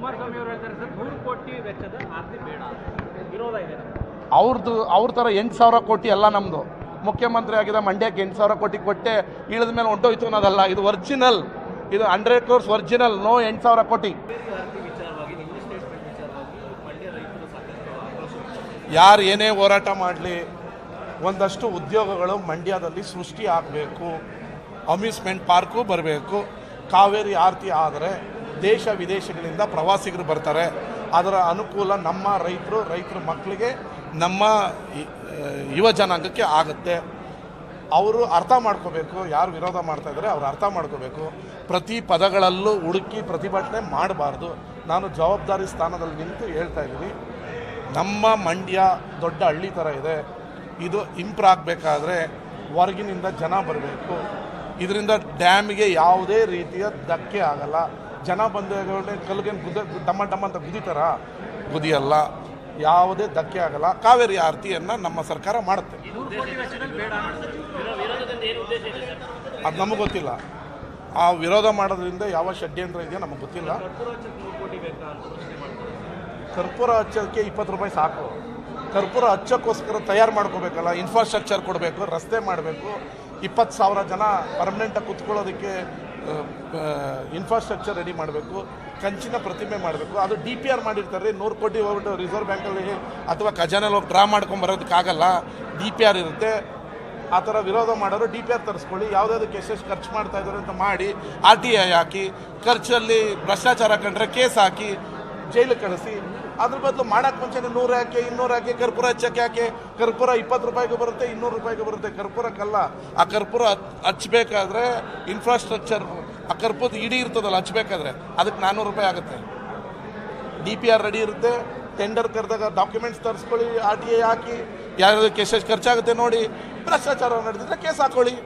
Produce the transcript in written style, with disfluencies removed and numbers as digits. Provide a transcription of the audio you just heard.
ಕುಮಾರಸ್ವಾಮಿ ಅವರು ಹೇಳ್ತಾರೆ ಸರ್ 100 ಕೋಟಿ ವೆಚ್ಚದ ಆಸ್ತಿ ಬೇಡ, ವಿರೋಧ ಇದೆ. ಅವ್ರ ಥರ 8,000 ಕೋಟಿ ಎಲ್ಲ ನಮ್ಮದು. ಮುಖ್ಯಮಂತ್ರಿ ಆಗಿದೆ, ಮಂಡ್ಯಕ್ಕೆ 8,000 ಕೋಟಿ ಕೊಟ್ಟೆ ಇಳಿದ ಮೇಲೆ ಹೊಂಟೋಯ್ತು ಅನ್ನೋದಲ್ಲ. ಇದು ಒರಿಜಿನಲ್, ಇದು 100 crores ಒರಿಜಿನಲ್, ನೋ 8,000 ಕೋಟಿ. ಯಾರು ಏನೇ ಹೋರಾಟ ಮಾಡಲಿ, ಒಂದಷ್ಟು ಉದ್ಯೋಗಗಳು ಮಂಡ್ಯದಲ್ಲಿ ಸೃಷ್ಟಿ ಆಗಬೇಕು, ಅಮ್ಯೂಸ್ಮೆಂಟ್ ಪಾರ್ಕು ಬರಬೇಕು. ಕಾವೇರಿ ಆರತಿ ಆದರೆ ದೇಶ ವಿದೇಶಗಳಿಂದ ಪ್ರವಾಸಿಗರು ಬರ್ತಾರೆ. ಅದರ ಅನುಕೂಲ ನಮ್ಮ ರೈತರ ಮಕ್ಕಳಿಗೆ, ನಮ್ಮ ಯುವ ಜನಾಂಗಕ್ಕೆ ಆಗುತ್ತೆ. ಅವರು ಅರ್ಥ ಮಾಡ್ಕೋಬೇಕು. ಯಾರು ವಿರೋಧ ಮಾಡ್ತಾ ಇದ್ದಾರೆ ಅವರು ಅರ್ಥ ಮಾಡ್ಕೋಬೇಕು. ಪ್ರತಿ ಪದಗಳಲ್ಲೂ ಹುಡುಕಿ ಪ್ರತಿಭಟನೆ ಮಾಡಬಾರ್ದು. ನಾನು ಜವಾಬ್ದಾರಿ ಸ್ಥಾನದಲ್ಲಿ ನಿಂತು ಹೇಳ್ತಾ ಇದ್ದೀನಿ, ನಮ್ಮ ಮಂಡ್ಯ ದೊಡ್ಡ ಹಳ್ಳಿ ಥರ ಇದೆ. ಇದು ಇಂಪ್ರೂವ್ ಆಗಬೇಕಾದ್ರೆ ಹೊರಗಿನಿಂದ ಜನ ಬರಬೇಕು. ಇದರಿಂದ ಡ್ಯಾಮಿಗೆ ಯಾವುದೇ ರೀತಿಯ ಧಕ್ಕೆ ಆಗಲ್ಲ. ಜನ ಬಂದ ಕಲ್ಗೇನು ಡಮ್ಮ ಅಂತ ಗುದಿತಾರ, ಗುದಿಯಲ್ಲ, ಯಾವುದೇ ಧಕ್ಕೆ ಆಗಲ್ಲ. ಕಾವೇರಿ ಆರತಿಯನ್ನು ನಮ್ಮ ಸರ್ಕಾರ ಮಾಡುತ್ತೆ. ಅದು ನಮಗೆ ಗೊತ್ತಿಲ್ಲ. ಆ ವಿರೋಧ ಮಾಡೋದ್ರಿಂದ ಯಾವ ಷಡ್ಯಂತ್ರ ಇದೆಯೋ ನಮಗೆ ಗೊತ್ತಿಲ್ಲ. ಕರ್ಪೂರ ಹಚ್ಚೋಕ್ಕೆ 20 ರೂಪಾಯಿ ಸಾಕು. ಕರ್ಪೂರ ಹಚ್ಚೋಕ್ಕೋಸ್ಕರ ತಯಾರು ಮಾಡ್ಕೋಬೇಕಲ್ಲ, ಇನ್ಫ್ರಾಸ್ಟ್ರಕ್ಚರ್ ಕೊಡಬೇಕು, ರಸ್ತೆ ಮಾಡಬೇಕು, 20,000 ಜನ ಪರ್ಮನೆಂಟಾಗಿ ಕುತ್ಕೊಳ್ಳೋದಕ್ಕೆ ಇನ್ಫ್ರಾಸ್ಟ್ರಕ್ಚರ್ ರೆಡಿ ಮಾಡಬೇಕು, ಕಂಚಿನ ಪ್ರತಿಮೆ ಮಾಡಬೇಕು. ಅದು DPR ಮಾಡಿರ್ತಾರೆ. 100 ಕೋಟಿ ಹೋಗ್ಬಿಟ್ಟು ರಿಸರ್ವ್ ಬ್ಯಾಂಕಲ್ಲಿ ಅಥವಾ ಖಜಾನಲ್ಲಿ ಹೋಗಿ ಡ್ರಾ ಮಾಡ್ಕೊಂಬರೋದಕ್ಕಾಗಲ್ಲ. DPR ಇರುತ್ತೆ. ಆ ಥರ ವಿರೋಧ ಮಾಡೋರು DPR ತರಿಸ್ಕೊಳ್ಳಿ, ಯಾವುದಾದಕ್ಕೆ ಎಷ್ಟೆಷ್ಟು ಖರ್ಚು ಮಾಡ್ತಾ ಇದ್ದಾರೆ ಅಂತ ಮಾಡಿ RTI ಹಾಕಿ, ಖರ್ಚಲ್ಲಿ ಭ್ರಷ್ಟಾಚಾರ ಕಂಡ್ರೆ ಕೇಸ್ ಹಾಕಿ ಜೈಲಿಗೆ ಕಳಿಸಿ. ಅದ್ರ ಬದಲು ಮಾಡೋಕ್ಕೆ ಮುಂಚೆನೇ 100 ಹಾಕಿ 200 ಹಾಕಿ ಕರ್ಪೂರ ಹಚ್ಚಕ್ಕೆ ಯಾಕೆ? ಕರ್ಪೂರ 20 ರೂಪಾಯಿಗೂ ಬರುತ್ತೆ, 200 ರೂಪಾಯಿಗೂ ಬರುತ್ತೆ. ಕರ್ಪೂರಕ್ಕಲ್ಲ. ಆ ಕರ್ಪೂರ ಹಚ್ಚಬೇಕಾದ್ರೆ ಇನ್ಫ್ರಾಸ್ಟ್ರಕ್ಚರ್, ಆ ಕರ್ಪೂರದ ಇಡೀ ಇರ್ತದಲ್ಲ ಹಚ್ಚಬೇಕಾದ್ರೆ, ಅದಕ್ಕೆ 400 ರೂಪಾಯಿ ಆಗುತ್ತೆ. DPR ರೆಡಿ ಇರುತ್ತೆ. ಟೆಂಡರ್ ಕರೆದಾಗ ಡಾಕ್ಯುಮೆಂಟ್ಸ್ ತರಿಸ್ಕೊಳ್ಳಿ, RTI ಹಾಕಿ, ಯಾವುದಕ್ಕೆ ಎಷ್ಟೆಷ್ಟು ಖರ್ಚಾಗುತ್ತೆ ನೋಡಿ. ಭ್ರಷ್ಟಾಚಾರ ನಡೆದಿದ್ರೆ ಕೇಸ್ ಹಾಕೊಳ್ಳಿ.